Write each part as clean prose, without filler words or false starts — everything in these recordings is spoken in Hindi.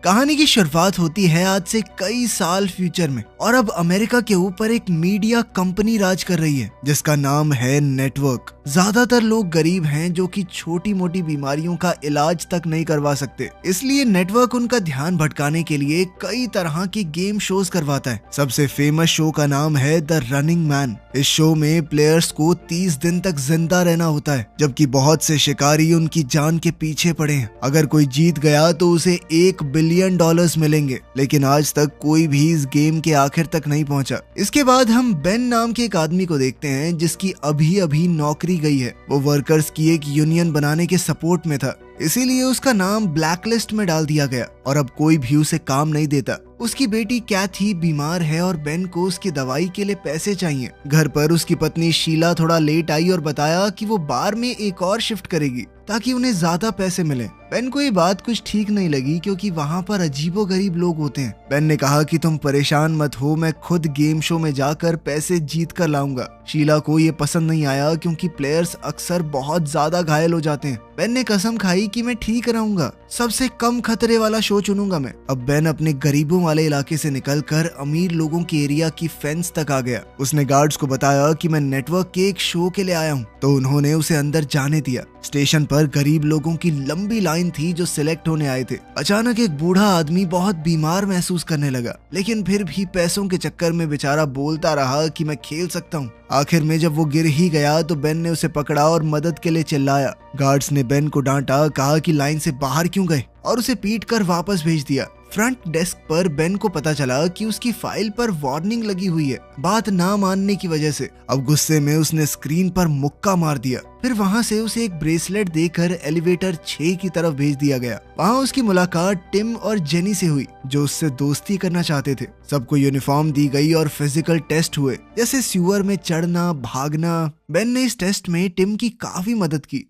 कहानी की शुरुआत होती है आज से कई साल फ्यूचर में और अब अमेरिका के ऊपर एक मीडिया कंपनी राज कर रही है जिसका नाम है नेटवर्क। ज्यादातर लोग गरीब हैं जो कि छोटी मोटी बीमारियों का इलाज तक नहीं करवा सकते, इसलिए नेटवर्क उनका ध्यान भटकाने के लिए कई तरह के गेम शोज करवाता है। सबसे फेमस शो का नाम है द रनिंग मैन। इस शो में प्लेयर्स को 30 दिन तक जिंदा रहना होता है, जबकि बहुत से शिकारी उनकी जान के पीछे पड़े हैं। अगर कोई जीत गया तो उसे $1 बिलियन मिलेंगे, लेकिन आज तक कोई भी इस गेम के आखिर तक नहीं पहुंचा। इसके बाद हम बेन नाम के एक आदमी को देखते हैं जिसकी अभी अभी नौकरी गई है। वो वर्कर्स की एक यूनियन बनाने के सपोर्ट में था, इसीलिए उसका नाम ब्लैकलिस्ट में डाल दिया गया और अब कोई भी उसे काम नहीं देता। उसकी बेटी कैथी बीमार है और बेन को उसकी दवाई के लिए पैसे चाहिए। घर पर उसकी पत्नी शीला थोड़ा लेट आई और बताया कि वो बार में एक और शिफ्ट करेगी ताकि उन्हें ज्यादा पैसे मिले। बेन को ये बात कुछ ठीक नहीं लगी क्योंकि वहाँ पर अजीबोगरीब लोग होते हैं। बेन ने कहा कि तुम परेशान मत हो, मैं खुद गेम शो में जाकर पैसे जीत कर लाऊंगा। शीला को ये पसंद नहीं आया क्योंकि प्लेयर्स अक्सर बहुत ज्यादा घायल हो जाते हैं। बेन ने कसम खाई कि मैं ठीक रहूंगा, सबसे कम खतरे वाला शो चुनूंगा मैं। अब बेन अपने गरीबों वाले इलाके से निकलकर अमीर लोगों के एरिया की फेंस तक आ गया। उसने गार्ड्स को बताया कि मैं नेटवर्क के एक शो के लिए आया हूँ, तो उन्होंने उसे अंदर जाने दिया। स्टेशन पर गरीब लोगों की लंबी लाइन थी जो सिलेक्ट होने आए थे। अचानक एक बूढ़ा आदमी बहुत बीमार महसूस करने लगा, लेकिन फिर भी पैसों के चक्कर में बेचारा बोलता रहा कि मैं खेल सकता हूँ। आखिर में जब वो गिर ही गया तो बेन ने उसे पकड़ा और मदद के लिए चिल्लाया। गार्ड्स ने बेन को डांटा, कहा कि लाइन से बाहर क्यों गए और उसे पीट कर वापस भेज दिया। फ्रंट डेस्क पर बेन को पता चला कि उसकी फाइल पर वार्निंग लगी हुई है बात ना मानने की वजह से। अब गुस्से में उसने स्क्रीन पर मुक्का मार दिया। फिर वहां से उसे एक ब्रेसलेट देकर एलिवेटर 6 की तरफ भेज दिया गया। वहां उसकी मुलाकात टिम और जेनी से हुई जो उससे दोस्ती करना चाहते थे। सबको यूनिफॉर्म दी गई और फिजिकल टेस्ट हुए, जैसे सीवर में चढ़ना, भागना। बेन ने इस टेस्ट में टिम की काफी मदद की।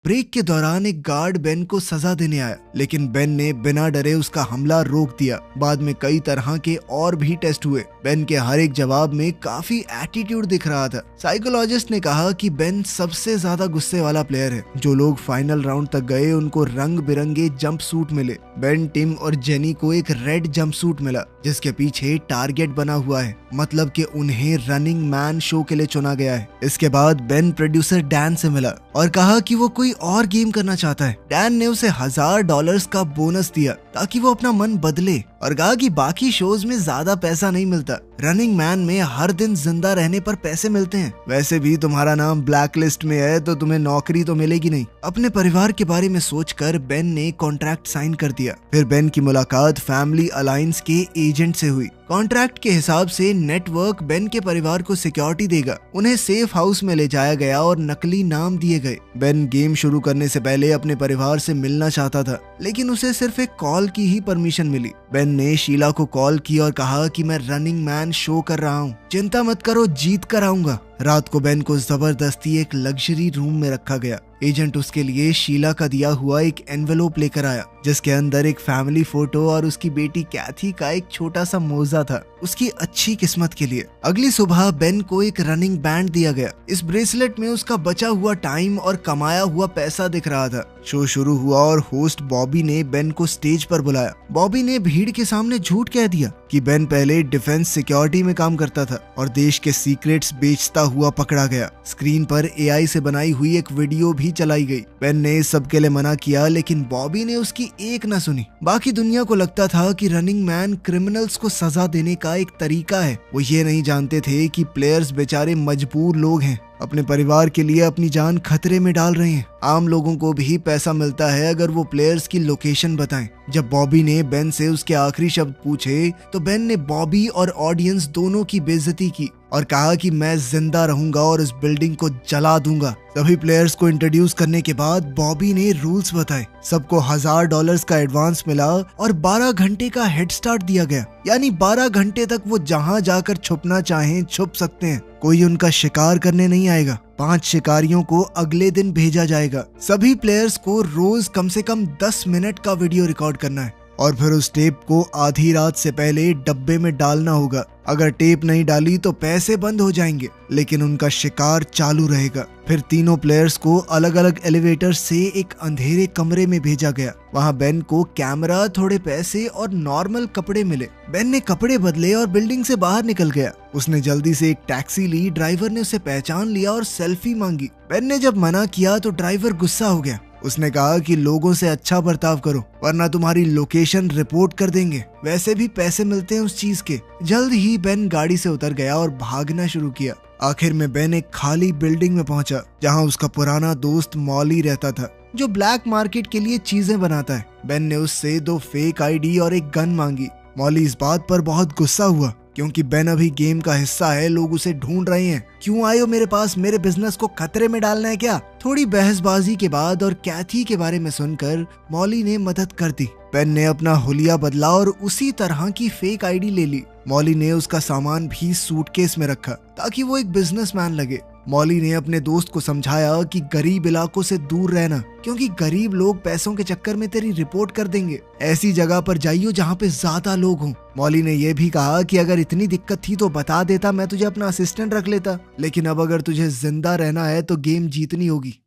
ब्रेक के दौरान एक गार्ड बेन को सजा देने आया, लेकिन बेन ने बिना डरे उसका हमला रोक दिया। बाद में कई तरह के और भी टेस्ट हुए। बेन के हर एक जवाब में काफी एटीट्यूड दिख रहा था। साइकोलॉजिस्ट ने कहा कि बेन सबसे ज्यादा गुस्से वाला प्लेयर है। जो लोग फाइनल राउंड तक गए उनको रंग बिरंगे जंप सूट मिले। बेन, टिम और जेनी को एक रेड जंप सूट मिला जिसके पीछे टारगेट बना हुआ है, मतलब कि उन्हें रनिंग मैन शो के लिए चुना गया है। इसके बाद बेन प्रोड्यूसर डैन से मिला और कहा कि वो कोई और गेम करना चाहता है। डैन ने उसे $1000 का बोनस दिया ताकि वो अपना मन बदले और कहा कि बाकी शोज में ज्यादा पैसा नहीं मिलता, रनिंग मैन में हर दिन जिंदा रहने पर पैसे मिलते हैं। वैसे भी तुम्हारा नाम ब्लैक लिस्ट में है तो तुम्हें नौकरी तो मिलेगी नहीं। अपने परिवार के बारे में सोचकर बेन ने कॉन्ट्रैक्ट साइन कर दिया। फिर बेन की मुलाकात फैमिली अलायंस के एजेंट से हुई। कॉन्ट्रैक्ट के हिसाब से नेटवर्क बेन के परिवार को सिक्योरिटी देगा। उन्हें सेफ हाउस में ले जाया गया और नकली नाम दिए गए। बेन गेम शुरू करने से पहले अपने परिवार से मिलना चाहता था, लेकिन उसे सिर्फ एक कॉल की ही परमिशन मिली। बेन ने शीला को कॉल की और कहा कि मैं रनिंग मैन शो कर रहा हूँ, चिंता मत करो, जीत कर आऊंगा। रात को बेन को जबरदस्ती एक लग्जरी रूम में रखा गया। एजेंट उसके लिए शीला का दिया हुआ एक एनवेलोप लेकर आया जिसके अंदर एक फैमिली फोटो और उसकी बेटी कैथी का एक छोटा सा मोजा था, उसकी अच्छी किस्मत के लिए। अगली सुबह बेन को एक रनिंग बैंड दिया गया। इस ब्रेसलेट में उसका बचा हुआ टाइम और कमाया हुआ पैसा दिख रहा था। शो शुरू हुआ और होस्ट बॉबी ने बेन को स्टेज पर बुलाया। बॉबी ने भीड़ के सामने झूठ कह दिया कि बेन पहले डिफेंस सिक्योरिटी में काम करता था और देश के सीक्रेट्स बेचता हुआ पकड़ा गया। स्क्रीन पर AI से बनाई हुई एक वीडियो भी चलाई गई। बेन ने इस सब के लिए मना किया, लेकिन बॉबी ने उसकी एक न सुनी। बाकी दुनिया को लगता था कि रनिंग मैन क्रिमिनल्स को सजा देने का एक तरीका है। वो ये नहीं जानते थे कि प्लेयर्स बेचारे मजबूर लोग हैं, अपने परिवार के लिए अपनी जान खतरे में डाल रहे हैं। आम लोगों को भी पैसा मिलता है अगर वो प्लेयर्स की लोकेशन बताएं। जब बॉबी ने बेन से उसके आखिरी शब्द पूछे तो बेन ने बॉबी और ऑडियंस दोनों की बेइज्जती की और कहा कि मैं जिंदा रहूंगा और इस बिल्डिंग को जला दूंगा। सभी प्लेयर्स को इंट्रोड्यूस करने के बाद बॉबी ने रूल्स बताए। सबको $1000 का एडवांस मिला और 12 घंटे का हेड स्टार्ट दिया गया, यानी 12 घंटे तक वो जहां जाकर छुपना चाहें छुप सकते हैं। कोई उनका शिकार करने नहीं आएगा। 5 शिकारियों को अगले दिन भेजा जाएगा। सभी प्लेयर्स को रोज कम से कम 10 मिनट का वीडियो रिकॉर्ड करना है। और फिर उस टेप को आधी रात से पहले डब्बे में डालना होगा। अगर टेप नहीं डाली तो पैसे बंद हो जाएंगे, लेकिन उनका शिकार चालू रहेगा। फिर तीनों प्लेयर्स को अलग अलग एलिवेटर से एक अंधेरे कमरे में भेजा गया। वहाँ बेन को कैमरा, थोड़े पैसे और नॉर्मल कपड़े मिले। बेन ने कपड़े बदले और बिल्डिंग से बाहर निकल गया। उसने जल्दी से एक टैक्सी ली। ड्राइवर ने उसे पहचान लिया और सेल्फी मांगी। बेन ने जब मना किया तो ड्राइवर गुस्सा हो गया। उसने कहा कि लोगों से अच्छा बर्ताव करो वरना तुम्हारी लोकेशन रिपोर्ट कर देंगे। वैसे भी पैसे मिलते हैं उस चीज के। जल्द ही बेन गाड़ी से उतर गया और भागना शुरू किया। आखिर में बेन एक खाली बिल्डिंग में पहुंचा जहां उसका पुराना दोस्त मॉली रहता था, जो ब्लैक मार्केट के लिए चीजें बनाता है। बेन ने उससे 2 फेक आईडी और एक गन मांगी। मॉली इस बात पर बहुत गुस्सा हुआ क्योंकि बेन अभी गेम का हिस्सा है, लोग उसे ढूंढ रहे हैं। क्यों आए हो मेरे पास? मेरे बिजनेस को खतरे में डालना है क्या? थोड़ी बहसबाजी के बाद और कैथी के बारे में सुनकर मॉली ने मदद कर दी। बेन ने अपना हुलिया बदला और उसी तरह की फेक आईडी ले ली। मॉली ने उसका सामान भी सूटकेस में रखा ताकि वो एक बिजनेसमैन लगे। मॉली ने अपने दोस्त को समझाया कि गरीब इलाकों से दूर रहना, क्योंकि गरीब लोग पैसों के चक्कर में तेरी रिपोर्ट कर देंगे। ऐसी जगह पर जाइयो जहाँ पे ज्यादा लोग हों। मॉली ने यह भी कहा कि अगर इतनी दिक्कत थी तो बता देता, मैं तुझे अपना असिस्टेंट रख लेता, लेकिन अब अगर तुझे जिंदा रहना है तो गेम जीतनी होगी।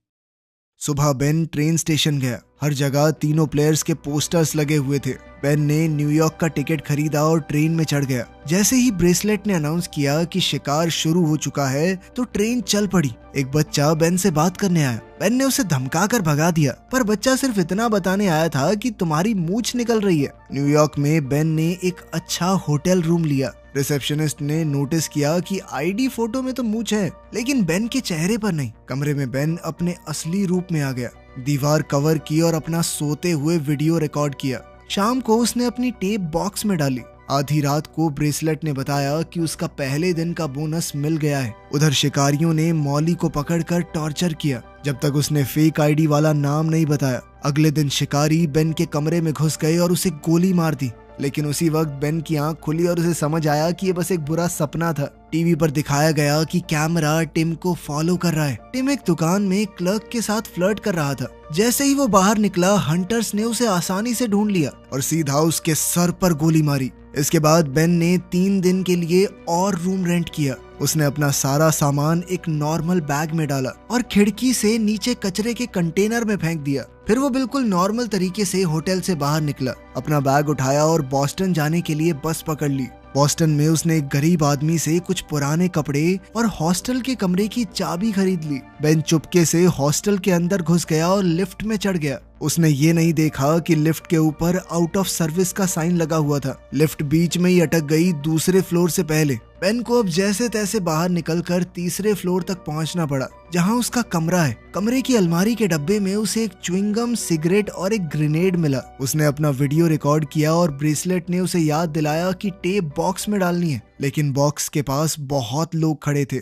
सुबह बेन ट्रेन स्टेशन गया। हर जगह तीनों प्लेयर्स के पोस्टर्स लगे हुए थे। बेन ने न्यूयॉर्क का टिकट खरीदा और ट्रेन में चढ़ गया। जैसे ही ब्रेसलेट ने अनाउंस किया कि शिकार शुरू हो चुका है तो ट्रेन चल पड़ी। एक बच्चा बेन से बात करने आया। बेन ने उसे धमकाकर भगा दिया, पर बच्चा सिर्फ इतना बताने आया था कि तुम्हारी मूंछ निकल रही है। न्यूयॉर्क में बेन ने एक अच्छा होटल रूम लिया। रिसेप्शनिस्ट ने नोटिस किया कि आईडी फोटो में तो मूंछ है, लेकिन बेन के चेहरे पर नहीं। कमरे में बेन अपने असली रूप में आ गया। दीवार कवर की और अपना सोते हुए वीडियो रिकॉर्ड किया। शाम को उसने अपनी टेप बॉक्स में डाली। आधी रात को ब्रेसलेट ने बताया कि उसका पहले दिन का बोनस मिल गया है। उधर शिकारियों ने मॉली को पकड़कर टॉर्चर किया जब तक उसने फेक आईडी वाला नाम नहीं बताया। अगले दिन शिकारी बेन के कमरे में घुस गए और उसे गोली मार दी, लेकिन उसी वक्त बेन की आंख खुली और उसे समझ आया कि ये बस एक बुरा सपना था। टीवी पर दिखाया गया कि कैमरा टिम को फॉलो कर रहा है। टिम एक दुकान में क्लर्क के साथ फ्लर्ट कर रहा था। जैसे ही वो बाहर निकला, हंटर्स ने उसे आसानी से ढूंढ लिया और सीधा उसके सर पर गोली मारी। इसके बाद बेन ने 3 दिन के लिए और रूम रेंट किया। उसने अपना सारा सामान एक नॉर्मल बैग में डाला और खिड़की से नीचे कचरे के कंटेनर में फेंक दिया। फिर वो बिल्कुल नॉर्मल तरीके से होटल से बाहर निकला, अपना बैग उठाया और बॉस्टन जाने के लिए बस पकड़ ली। बॉस्टन में उसने एक गरीब आदमी से कुछ पुराने कपड़े और हॉस्टल के कमरे की चाबी खरीद ली। बेन चुपके से हॉस्टल के अंदर घुस गया और लिफ्ट में चढ़ गया। उसने ये नहीं देखा कि लिफ्ट के ऊपर आउट ऑफ सर्विस का साइन लगा हुआ था। लिफ्ट बीच में ही अटक गई दूसरे फ्लोर से पहले। बेन को अब जैसे तैसे बाहर निकलकर तीसरे फ्लोर तक पहुंचना पड़ा, जहां उसका कमरा है। कमरे की अलमारी के डब्बे में उसे एक च्युइंगम, सिगरेट और एक ग्रेनेड मिला। उसने अपना वीडियो रिकॉर्ड किया और ब्रेसलेट ने उसे याद दिलाया कि टेप बॉक्स में डालनी है, लेकिन बॉक्स के पास बहुत लोग खड़े थे।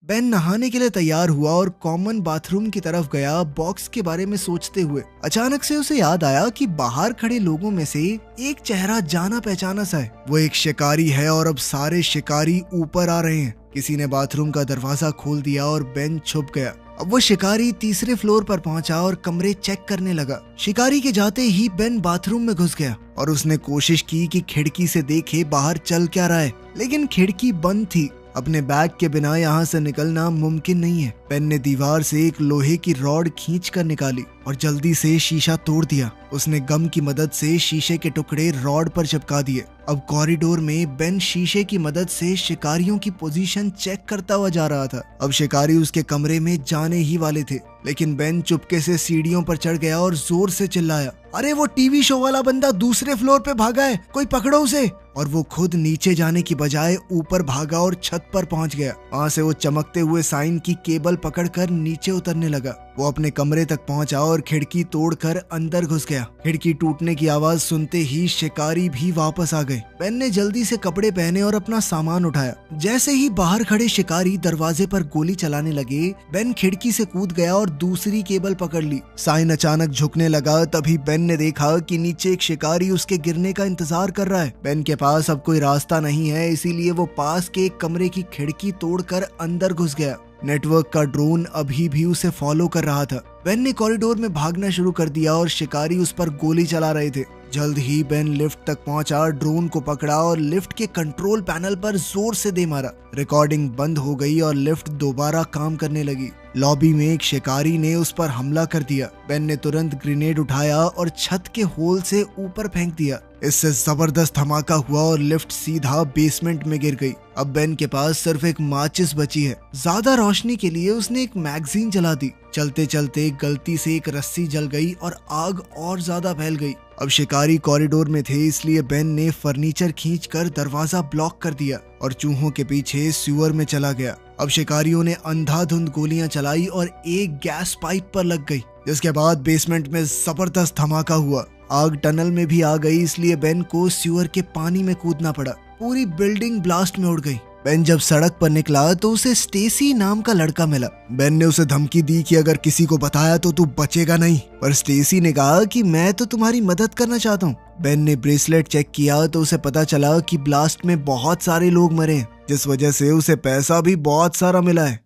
बेन नहाने के लिए तैयार हुआ और कॉमन बाथरूम की तरफ गया। बॉक्स के बारे में सोचते हुए अचानक से उसे याद आया कि बाहर खड़े लोगों में से एक चेहरा जाना पहचाना सा है। वो एक शिकारी है और अब सारे शिकारी ऊपर आ रहे हैं। किसी ने बाथरूम का दरवाजा खोल दिया और बेन छुप गया। अब वो शिकारी तीसरे फ्लोर पर पहुंचा और कमरे चेक करने लगा। शिकारी के जाते ही बेन बाथरूम में घुस गया और उसने कोशिश की कि खिड़की से देखे बाहर चल क्या रहा है, लेकिन खिड़की बंद थी। अपने बैग के बिना यहाँ से निकलना मुमकिन नहीं है। बेन ने दीवार से एक लोहे की रॉड खींचकर निकाली और जल्दी से शीशा तोड़ दिया। उसने गम की मदद से शीशे के टुकड़े रॉड पर चिपका दिए। अब कॉरिडोर में बेन शीशे की मदद से शिकारियों की पोजीशन चेक करता हुआ जा रहा था। अब शिकारी उसके कमरे में जाने ही वाले थे, लेकिन बेन चुपके से सीढ़ियों पर चढ़ गया और जोर से चिल्लाया, अरे वो टीवी शो वाला बंदा दूसरे फ्लोर पे भागा है, कोई पकड़ो उसे। और वो खुद नीचे जाने की बजाय ऊपर भागा और छत पर पहुंच गया। वहां से वो चमकते हुए साइन की केबल पकड़कर नीचे उतरने लगा। वो अपने कमरे तक पहुंचा और खिड़की तोड़कर अंदर घुस गया। खिड़की टूटने की आवाज सुनते ही शिकारी भी वापस आ गए। बेन ने जल्दी से कपड़े पहने और अपना सामान उठाया। जैसे ही बाहर खड़े शिकारी दरवाजे पर गोली चलाने लगे, बेन खिड़की से कूद गया और दूसरी केबल पकड़ ली। साइन अचानक झुकने लगा। तभी बेन ने देखा कि नीचे एक शिकारी उसके गिरने का इंतजार कर रहा है। बेन के पास अब कोई रास्ता नहीं है, इसीलिए वो पास के एक कमरे की खिड़की तोड़कर अंदर घुस गया। नेटवर्क का ड्रोन अभी भी उसे फॉलो कर रहा था। बेन ने कॉरिडोर में भागना शुरू कर दिया और शिकारी उस पर गोली चला रहे थे। जल्द ही बेन लिफ्ट तक पहुंचा, ड्रोन को पकड़ा और लिफ्ट के कंट्रोल पैनल पर जोर से दे मारा। रिकॉर्डिंग बंद हो गई और लिफ्ट दोबारा काम करने लगी। लॉबी में एक शिकारी ने उस पर हमला कर दिया। बेन ने तुरंत ग्रेनेड उठाया और छत के होल से ऊपर फेंक दिया। इससे जबरदस्त धमाका हुआ और लिफ्ट सीधा बेसमेंट में गिर गई। अब बेन के पास सिर्फ एक माचिस बची है। ज्यादा रोशनी के लिए उसने एक मैगजीन जला दी। चलते चलते गलती से एक रस्सी जल गई और आग और ज्यादा फैल गई। अब शिकारी कॉरिडोर में थे, इसलिए बेन ने फर्नीचर खींचकर दरवाजा ब्लॉक कर दिया और चूहों के पीछे सीवर में चला गया। अब शिकारियों ने अंधाधुंध गोलियां चलाई और एक गैस पाइप पर लग गई, जिसके बाद बेसमेंट में जबरदस्त धमाका हुआ। आग टनल में भी आ गई, इसलिए बेन को सीवर के पानी में कूदना पड़ा। पूरी बिल्डिंग ब्लास्ट में उड़ गई। बेन जब सड़क पर निकला तो उसे स्टेसी नाम का लड़का मिला। बेन ने उसे धमकी दी कि अगर किसी को बताया तो तू बचेगा नहीं, पर स्टेसी ने कहा कि मैं तो तुम्हारी मदद करना चाहता हूँ। बेन ने ब्रेसलेट चेक किया तो उसे पता चला कि ब्लास्ट में बहुत सारे लोग मरे हैं, जिस वजह से उसे पैसा भी बहुत सारा मिला है।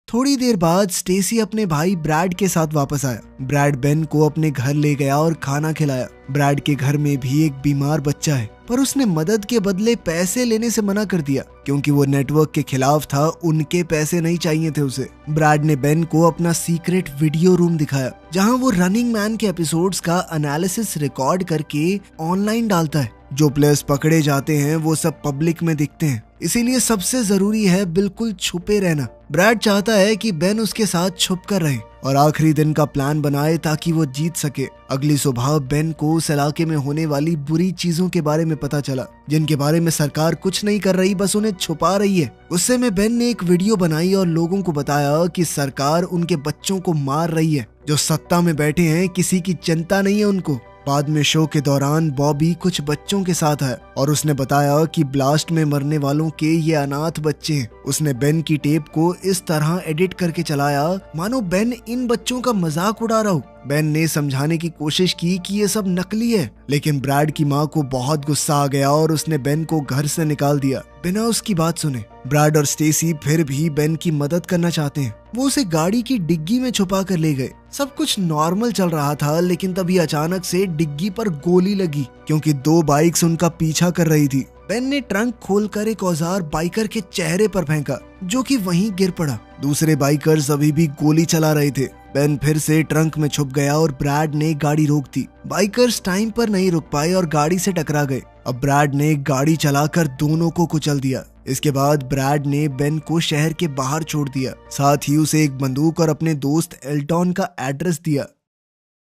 थोड़ी देर बाद स्टेसी अपने भाई ब्रैड के साथ वापस आया। ब्रैड बेन को अपने घर ले गया और खाना खिलाया। ब्रैड के घर में भी एक बीमार बच्चा है, पर उसने मदद के बदले पैसे लेने से मना कर दिया क्योंकि वो नेटवर्क के खिलाफ था। उनके पैसे नहीं चाहिए थे उसे। ब्रैड ने बेन को अपना सीक्रेट वीडियो रूम दिखाया, जहां वो रनिंग मैन के एपिसोड्स का एनालिसिस रिकॉर्ड करके ऑनलाइन डालता है। जो प्लेयर्स पकड़े जाते हैं वो सब पब्लिक में दिखते हैं, इसीलिए सबसे जरूरी है बिल्कुल छुपे रहना। ब्रैड चाहता है कि बेन उसके साथ छुप कर रहे और आखिरी दिन का प्लान बनाए ताकि वो जीत सके। अगली सुबह बेन को उस इलाके में होने वाली बुरी चीजों के बारे में पता चला, जिनके बारे में सरकार कुछ नहीं कर रही, बस उन्हें छुपा रही है। गुस्से में बेन ने एक वीडियो बनाई और लोगों को बताया कि सरकार उनके बच्चों को मार रही है। जो सत्ता में बैठे हैं किसी की चिंता नहीं है उनको। बाद में शो के दौरान बॉबी कुछ बच्चों के साथ है और उसने बताया कि ब्लास्ट में मरने वालों के ये अनाथ बच्चे हैं। उसने बेन की टेप को इस तरह एडिट करके चलाया मानो बेन इन बच्चों का मजाक उड़ा रहा हो। बेन ने समझाने की कोशिश की कि ये सब नकली है, लेकिन ब्रैड की माँ को बहुत गुस्सा आ गया और उसने बेन को घर से निकाल दिया बिना उसकी बात सुने। ब्रैड और स्टेसी फिर भी बेन की मदद करना चाहते हैं। वो उसे गाड़ी की डिग्गी में छुपा कर ले गए। सब कुछ नॉर्मल चल रहा था, लेकिन तभी अचानक से डिग्गी पर गोली लगी क्योंकि 2 बाइक्स उनका पीछा कर रही थी। बेन ने ट्रंक खोलकर एक औजार बाइकर के चेहरे पर फेंका, जो कि वहीं गिर पड़ा। दूसरे बाइकर्स अभी भी गोली चला रहे थे। बेन फिर से ट्रंक में छुप गया और ब्रैड ने गाड़ी रोक दी। बाइकर्स टाइम पर नहीं रुक पाए और गाड़ी से टकरा गए। अब ब्रैड ने गाड़ी चलाकर दोनों को कुचल दिया। इसके बाद ब्रैड ने बेन को शहर के बाहर छोड़ दिया, साथ ही उसे एक बंदूक और अपने दोस्त एल्टॉन का एड्रेस दिया।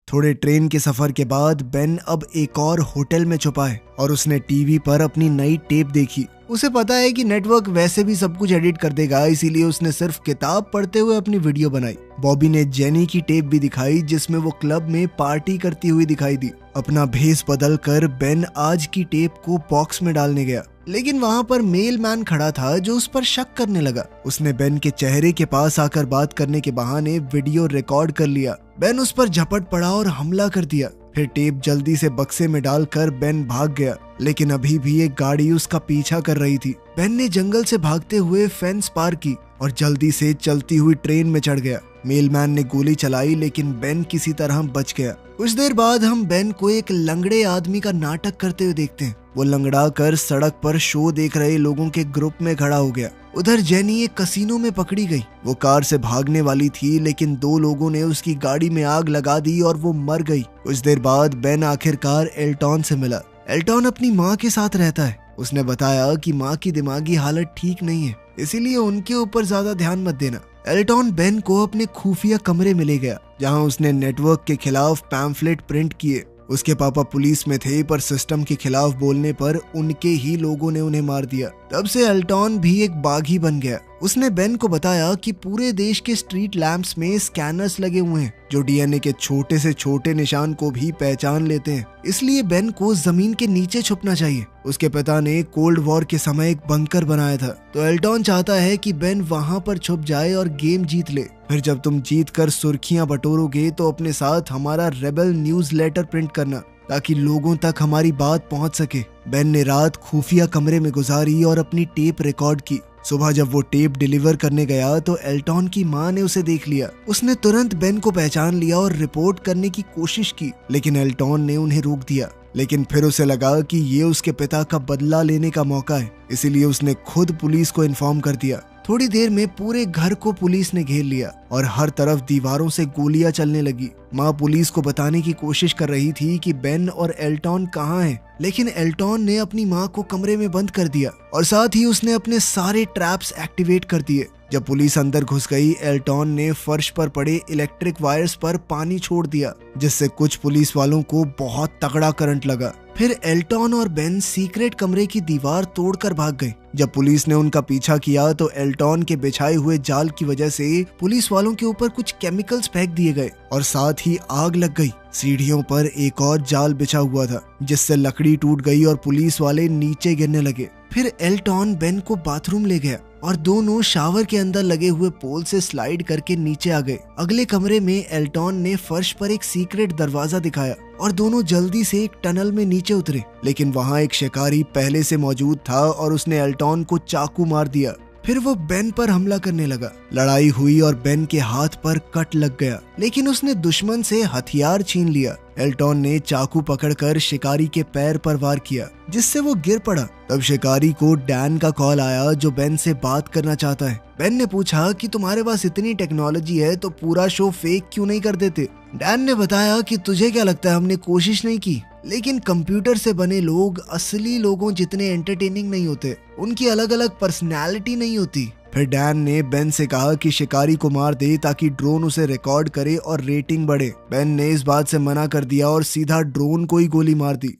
थोड़े ट्रेन के सफर के बाद बेन अब एक और होटल में छुपा है और उसने टीवी पर अपनी नई टेप देखी। उसे पता है कि नेटवर्क वैसे भी सब कुछ एडिट कर देगा, इसीलिए उसने सिर्फ किताब पढ़ते हुए अपनी वीडियो बनाई। बॉबी ने जेनी की टेप भी दिखाई, जिसमें वो क्लब में पार्टी करती हुई दिखाई दी। अपना भेस बदल कर बेन आज की टेप को बॉक्स में डालने गया, लेकिन वहाँ पर मेल मैन खड़ा था जो उस पर शक करने लगा। उसने बेन के चेहरे के पास आकर बात करने के बहाने वीडियो रिकॉर्ड कर लिया। बेन उस पर झपट पड़ा और हमला कर दिया। फिर टेप जल्दी से बक्से में डालकर बेन भाग गया, लेकिन अभी भी एक गाड़ी उसका पीछा कर रही थी। बेन ने जंगल से भागते हुए फेंस पार की और जल्दी से चलती हुई ट्रेन में चढ़ गया। मेलमैन ने गोली चलाई, लेकिन बेन किसी तरह बच गया। कुछ देर बाद हम बेन को एक लंगड़े आदमी का नाटक करते हुए देखते हैं। वो लंगड़ा कर सड़क पर शो देख रहे लोगों के ग्रुप में खड़ा हो गया। उधर जेनी एक कसीनो में पकड़ी गई। वो कार से भागने वाली थी, लेकिन 2 लोगों ने उसकी गाड़ी में आग लगा दी और वो मर गई। कुछ देर बाद बेन आखिरकार एल्टॉन से मिला। एल्टॉन अपनी माँ के साथ रहता है। उसने बताया कि माँ की दिमागी हालत ठीक नहीं है, इसीलिए उनके ऊपर ज्यादा ध्यान मत देना। एल्टॉन बेन को अपने खुफिया कमरे में ले गया, जहां उसने नेटवर्क के खिलाफ पैम्फलेट प्रिंट किए। उसके पापा पुलिस में थे, पर सिस्टम के खिलाफ बोलने पर उनके ही लोगों ने उन्हें मार दिया। तब से एल्टॉन भी एक बागी बन गया। उसने बेन को बताया कि पूरे देश के स्ट्रीट लैंप्स में स्कैनर्स लगे हुए हैं जो डीएनए के छोटे से छोटे निशान को भी पहचान लेते हैं, इसलिए बेन को जमीन के नीचे छुपना चाहिए। उसके पिता ने कोल्ड वॉर के समय एक बंकर बनाया था, तो एल्टॉन चाहता है कि बेन वहां पर छुप जाए और गेम जीत ले। फिर जब तुम जीत कर सुर्खियां बटोरोगे तो अपने साथ हमारा रेबल न्यूज लेटर प्रिंट करना, ताकि लोगों तक हमारी बात पहुंच सके। बेन ने रात खुफिया कमरे में गुजारी और अपनी टेप रिकॉर्ड की। सुबह जब वो टेप डिलीवर करने गया तो एल्टॉन की माँ ने उसे देख लिया। उसने तुरंत बेन को पहचान लिया और रिपोर्ट करने की कोशिश की, लेकिन एल्टॉन ने उन्हें रोक दिया। लेकिन फिर उसे लगा कि ये उसके पिता का बदला लेने का मौका है, इसीलिए उसने खुद पुलिस को इन्फॉर्म कर दिया। थोड़ी देर में पूरे घर को पुलिस ने घेर लिया और हर तरफ दीवारों से गोलियां चलने लगी। माँ पुलिस को बताने की कोशिश कर रही थी कि बेन और एल्टॉन कहाँ हैं, लेकिन एल्टॉन ने अपनी माँ को कमरे में बंद कर दिया और साथ ही उसने अपने सारे ट्रैप्स एक्टिवेट कर दिए। जब पुलिस अंदर घुस गई, एल्टॉन ने फर्श पर पड़े इलेक्ट्रिक वायर्स पर पानी छोड़ दिया, जिससे कुछ पुलिस वालों को बहुत तगड़ा करंट लगा। फिर एल्टॉन और बेन सीक्रेट कमरे की दीवार तोड़कर भाग गए। जब पुलिस ने उनका पीछा किया तो एल्टॉन के बिछाए हुए जाल की वजह से पुलिस वालों के ऊपर कुछ केमिकल्स फेंक दिए गए और साथ ही आग लग गई। सीढ़ियों पर एक और जाल बिछा हुआ था, जिससे लकड़ी टूट गई और पुलिस वाले नीचे गिरने लगे। फिर एल्टॉन बेन को बाथरूम ले गया और दोनों शावर के अंदर लगे हुए पोल से स्लाइड करके नीचे आ गए। अगले कमरे में एल्टॉन ने फर्श पर एक सीक्रेट दरवाजा दिखाया और दोनों जल्दी से एक टनल में नीचे उतरे, लेकिन वहाँ एक शिकारी पहले से मौजूद था और उसने एल्टॉन को चाकू मार दिया। फिर वो बेन पर हमला करने लगा। लड़ाई हुई और बेन के हाथ पर कट लग गया, लेकिन उसने दुश्मन से हथियार छीन लिया। एल्टॉन ने चाकू पकड़कर शिकारी के पैर पर वार किया, जिससे वो गिर पड़ा। तब शिकारी को डैन का कॉल आया, जो बेन से बात करना चाहता है। बेन ने पूछा कि तुम्हारे पास इतनी टेक्नोलॉजी है तो पूरा शो फेक क्यों नहीं कर देते। डैन ने बताया कि तुझे क्या लगता है, हमने कोशिश नहीं की, लेकिन कंप्यूटर से बने लोग असली लोगों जितने एंटरटेनिंग नहीं होते, उनकी अलग अलग पर्सनैलिटी नहीं होती। फिर डैन ने बेन से कहा कि शिकारी को मार दे ताकि ड्रोन उसे रिकॉर्ड करे और रेटिंग बढ़े। बेन ने इस बात से मना कर दिया और सीधा ड्रोन को ही गोली मार दी।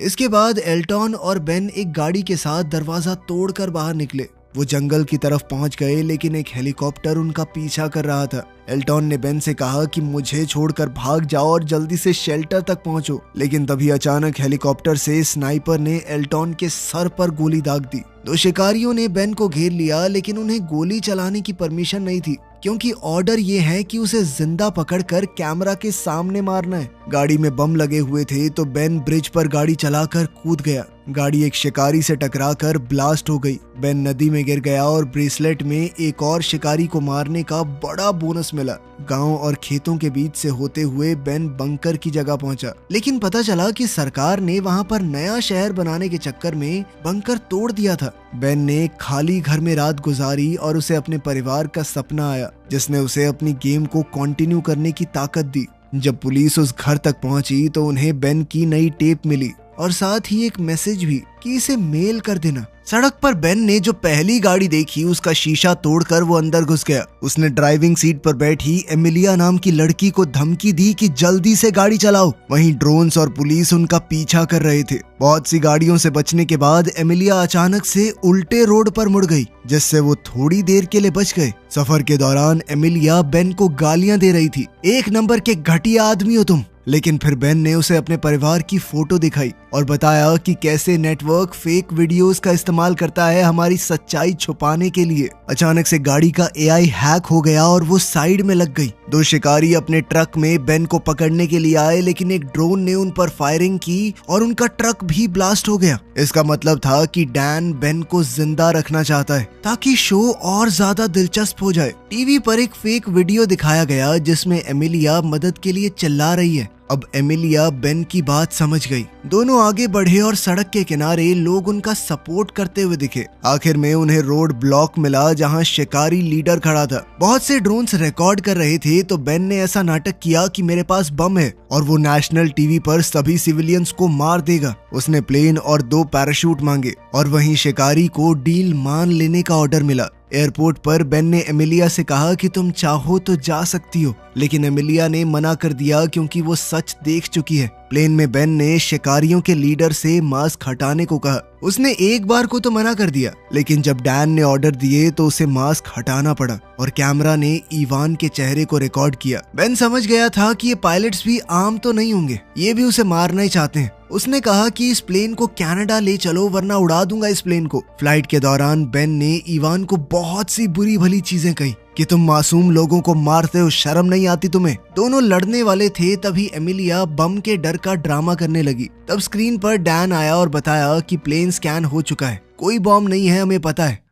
इसके बाद एल्टॉन और बेन एक गाड़ी के साथ दरवाजा तोड़कर बाहर निकले। वो जंगल की तरफ पहुंच गए, लेकिन एक हेलीकॉप्टर उनका पीछा कर रहा था। एल्टॉन ने बेन से कहा कि मुझे छोड़कर भाग जाओ और जल्दी से शेल्टर तक पहुंचो, लेकिन तभी अचानक हेलीकॉप्टर से स्नाइपर ने एल्टॉन के सर पर गोली दाग दी। दो शिकारियों ने बेन को घेर लिया, लेकिन उन्हें गोली चलाने की परमिशन नहीं थी, क्योंकि ऑर्डर ये है कि उसे जिंदा पकड़कर कैमरा के सामने मारना है। गाड़ी में बम लगे हुए थे तो बेन ब्रिज पर गाड़ी चलाकर कूद गया। गाड़ी एक शिकारी से टकराकर ब्लास्ट हो गई। बेन नदी में गिर गया और ब्रेसलेट में एक और शिकारी को मारने का बड़ा बोनस मिला। गांव और खेतों के बीच से होते हुए बेन बंकर की जगह पहुंचा, लेकिन पता चला कि सरकार ने वहां पर नया शहर बनाने के चक्कर में बंकर तोड़ दिया था। बेन ने खाली घर में रात गुजारी और उसे अपने परिवार का सपना आया, जिसने उसे अपनी गेम को कंटिन्यू करने की ताकत दी। जब पुलिस उस घर तक पहुंची तो उन्हें बेन की नई टेप मिली और साथ ही एक मैसेज भी कि इसे मेल कर देना। सड़क पर बेन ने जो पहली गाड़ी देखी उसका शीशा तोड़कर वो अंदर घुस गया। उसने ड्राइविंग सीट पर बैठी एमिलिया नाम की लड़की को धमकी दी कि जल्दी से गाड़ी चलाओ। वहीं ड्रोन्स और पुलिस उनका पीछा कर रहे थे। बहुत सी गाड़ियों से बचने के बाद एमिलिया अचानक से उल्टे रोड पर मुड़ गई, जिससे वो थोड़ी देर के लिए बच गए। सफर के दौरान एमिलिया बेन को गालियां दे रही थी, एक नंबर के घटिया आदमी हो तुम। लेकिन फिर बेन ने उसे अपने परिवार की फोटो दिखाई और बताया कि कैसे नेटवर्क फेक वीडियोस का इस्तेमाल करता है हमारी सच्चाई छुपाने के लिए। अचानक से गाड़ी का एआई हैक हो गया और वो साइड में लग गई। दो शिकारी अपने ट्रक में बेन को पकड़ने के लिए आए, लेकिन एक ड्रोन ने उन पर फायरिंग की और उनका ट्रक भी ब्लास्ट हो गया। इसका मतलब था कि डैन बेन को जिंदा रखना चाहता है ताकि शो और ज्यादा दिलचस्प हो जाए। टीवी पर एक फेक वीडियो दिखाया गया जिसमें एमिलिया मदद के लिए चिल्ला रही है। अब एमिलिया बेन की बात समझ गई। दोनों आगे बढ़े और सड़क के किनारे लोग उनका सपोर्ट करते हुए दिखे। आखिर में उन्हें रोड ब्लॉक मिला जहां शिकारी लीडर खड़ा था। बहुत से ड्रोन्स रिकॉर्ड कर रहे थे तो बेन ने ऐसा नाटक किया कि मेरे पास बम है और वो नेशनल टीवी पर सभी सिविलियंस को मार देगा। उसने प्लेन और 2 पैराशूट मांगे और वहीं शिकारी को डील मान लेने का ऑर्डर मिला। एयरपोर्ट पर बेन ने एमिलिया से कहा कि तुम चाहो तो जा सकती हो, लेकिन एमिलिया ने मना कर दिया क्योंकि वो सच देख चुकी है। प्लेन में बेन ने शिकारियों के लीडर से मास्क हटाने को कहा। उसने एक बार को तो मना कर दिया, लेकिन जब डैन ने ऑर्डर दिए तो उसे मास्क हटाना पड़ा और कैमरा ने इवान के चेहरे को रिकॉर्ड किया। बेन समझ गया था कि ये पायलट्स भी आम तो नहीं होंगे, ये भी उसे मारना ही चाहते हैं। उसने कहा कि इस प्लेन को कनाडा ले चलो वरना उड़ा दूंगा इस प्लेन को। फ्लाइट के दौरान बेन ने इवान को बहुत सी बुरी भली चीजें कही कि तुम मासूम लोगों को मारते हो, शर्म नहीं आती तुम्हें। दोनों लड़ने वाले थे तभी एमिलिया बम के डर का ड्रामा करने लगी। तब स्क्रीन पर डैन आया और बताया कि प्लेन स्कैन हो चुका है, कोई बॉम्ब नहीं है, हमें पता है।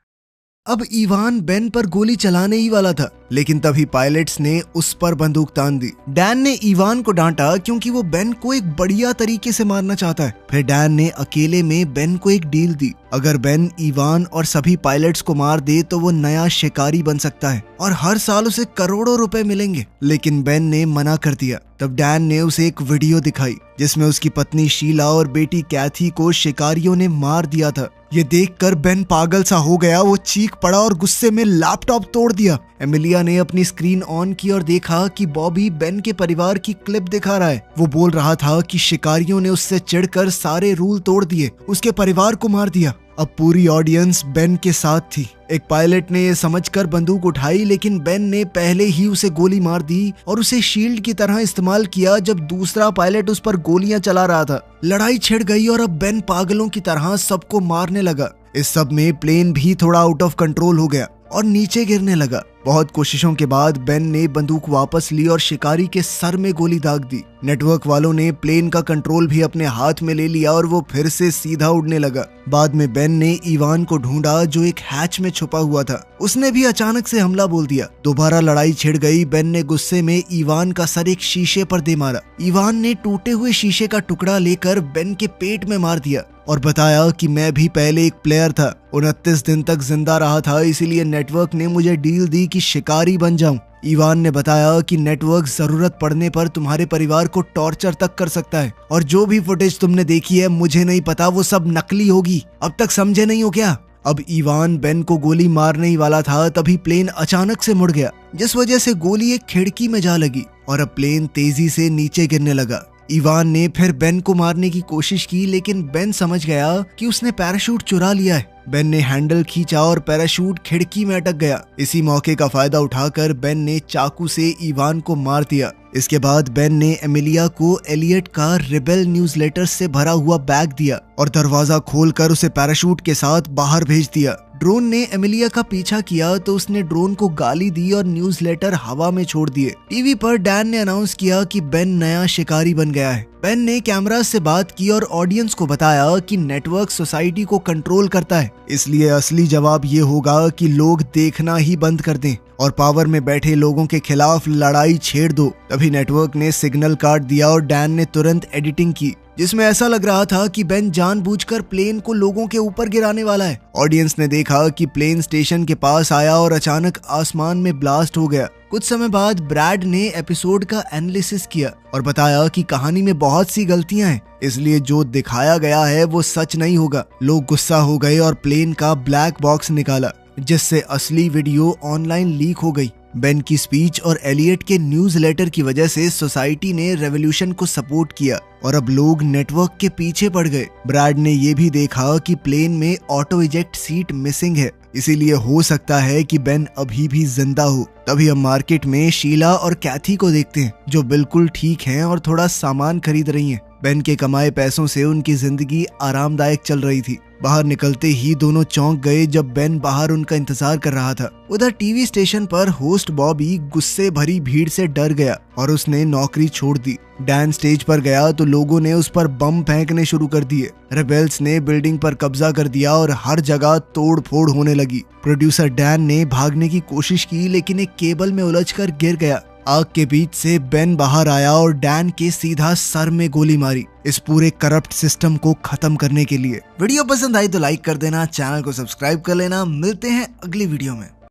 अब इवान बेन पर गोली चलाने ही वाला था, लेकिन तभी पायलट्स ने उस पर बंदूक तान दी। डैन ने इवान को डांटा क्योंकि वो बेन को एक बढ़िया तरीके से मारना चाहता है। फिर डैन ने अकेले में बेन को एक डील दी, अगर बेन इवान और सभी पायलट्स को मार दे तो वो नया शिकारी बन सकता है और हर साल उसे करोड़ों रुपए मिलेंगे। लेकिन बेन ने मना कर दिया। तब डैन ने उसे एक वीडियो दिखाई जिसमें उसकी पत्नी शीला और बेटी कैथी को शिकारियों ने मार दिया था। ये देखकर बेन पागल सा हो गया। वो चीख पड़ा और गुस्से में लैपटॉप तोड़ दिया। एमिलिया ने अपनी स्क्रीन ऑन की और देखा कि बॉबी बेन के परिवार की क्लिप दिखा रहा है। वो बोल रहा था कि शिकारियों ने उससे चिढ़कर सारे रूल तोड़ दिए, उसके परिवार को मार दिया। अब पूरी ऑडियंस बेन के साथ थी। एक पायलट ने ये समझकर बंदूक उठाई, लेकिन बेन ने पहले ही उसे गोली मार दी और उसे शील्ड की तरह इस्तेमाल किया जब दूसरा पायलट उस पर गोलियां चला रहा था। लड़ाई छिड़ गई और अब बेन पागलों की तरह सबको मारने लगा। इस सब में प्लेन भी थोड़ा आउट ऑफ कंट्रोल हो गया और नीचे गिरने लगा। बहुत कोशिशों के बाद बेन ने बंदूक वापस ली और शिकारी के सर में गोली दाग दी। नेटवर्क वालों ने प्लेन का कंट्रोल भी अपने हाथ में ले लिया और वो फिर से सीधा उड़ने लगा। बाद में बेन ने इवान को ढूंढा जो एक हैच में छुपा हुआ था। उसने भी अचानक से हमला बोल दिया। दोबारा लड़ाई छिड़ गई। बेन ने गुस्से में इवान का सर एक शीशे पर दे मारा। इवान ने टूटे हुए शीशे का टुकड़ा लेकर बेन के पेट में मार दिया और बताया कि मैं भी पहले एक प्लेयर था, 29 दिन तक जिंदा रहा था, इसीलिए नेटवर्क ने मुझे डील दी कि शिकारी बन जाऊं। इवान ने बताया कि नेटवर्क जरूरत पड़ने पर तुम्हारे परिवार को टॉर्चर तक कर सकता है और जो भी फुटेज तुमने देखी है मुझे नहीं पता, वो सब नकली होगी। अब तक समझे नहीं हो क्या? अब इवान बेन को गोली मारने ही वाला था, तभी प्लेन अचानक से मुड़ गया, जिस वजह से गोली एक खिड़की में जा लगी और अब प्लेन तेजी से नीचे गिरने लगा। इवान ने फिर बेन को मारने की कोशिश की, लेकिन बेन समझ गया कि उसने पैराशूट चुरा लिया है। बेन ने हैंडल खींचा और पैराशूट खिड़की में अटक गया। इसी मौके का फायदा उठाकर बेन ने चाकू से इवान को मार दिया। इसके बाद बेन ने एमिलिया को एलियट का रिबेल न्यूज़लेटर से भरा हुआ बैग दिया और दरवाजा खोलकर उसे पैराशूट के साथ बाहर भेज दिया। ड्रोन ने एमिलिया का पीछा किया तो उसने ड्रोन को गाली दी और न्यूज़लेटर हवा में छोड़ दिए। टीवी पर डैन ने अनाउंस किया कि बेन नया शिकारी बन गया है। बेन ने कैमरा से बात की और ऑडियंस को बताया कि नेटवर्क सोसाइटी को कंट्रोल करता है, इसलिए असली जवाब ये होगा कि लोग देखना ही बंद कर दें और पावर में बैठे लोगों के खिलाफ लड़ाई छेड़ दो। तभी नेटवर्क ने सिग्नल काट दिया और डैन ने तुरंत एडिटिंग की जिसमें ऐसा लग रहा था कि बेन जानबूझकर प्लेन को लोगों के ऊपर गिराने वाला है। ऑडियंस ने देखा कि प्लेन स्टेशन के पास आया और अचानक आसमान में ब्लास्ट हो गया। कुछ समय बाद ब्रैड ने एपिसोड का एनालिसिस किया और बताया कि कहानी में बहुत सी गलतियां हैं, इसलिए जो दिखाया गया है वो सच नहीं होगा। लोग गुस्सा हो गए और प्लेन का ब्लैक बॉक्स निकाला, जिससे असली वीडियो ऑनलाइन लीक हो गई। बेन की स्पीच और एलियट के न्यूज़लेटर की वजह से सोसाइटी ने रेवोल्यूशन को सपोर्ट किया और अब लोग नेटवर्क के पीछे पड़ गए। ब्रैड ने ये भी देखा कि प्लेन में ऑटो इजेक्ट सीट मिसिंग है, इसीलिए हो सकता है कि बेन अभी भी जिंदा हो। तभी हम मार्केट में शीला और कैथी को देखते हैं जो बिल्कुल ठीक हैं और थोड़ा सामान खरीद रही हैं। बेन के कमाए पैसों से उनकी जिंदगी आरामदायक चल रही थी। बाहर निकलते ही दोनों चौंक गए जब बेन बाहर उनका इंतजार कर रहा था। उधर टीवी स्टेशन पर होस्ट बॉबी गुस्से भरी भीड़ से डर गया और उसने नौकरी छोड़ दी। डैन स्टेज पर गया तो लोगों ने उस पर बम फेंकने शुरू कर दिए। रेबेल्स ने बिल्डिंग पर कब्जा कर दिया और हर जगह तोड़ फोड़ होने लगी। प्रोड्यूसर डैन ने भागने की कोशिश की, लेकिन एक केबल में उलझकर गिर गया। आग के बीच से बेन बाहर आया और डैन के सीधा सर में गोली मारी, इस पूरे करप्ट सिस्टम को खत्म करने के लिए। वीडियो पसंद आई तो लाइक कर देना, चैनल को सब्सक्राइब कर लेना। मिलते हैं अगली वीडियो में।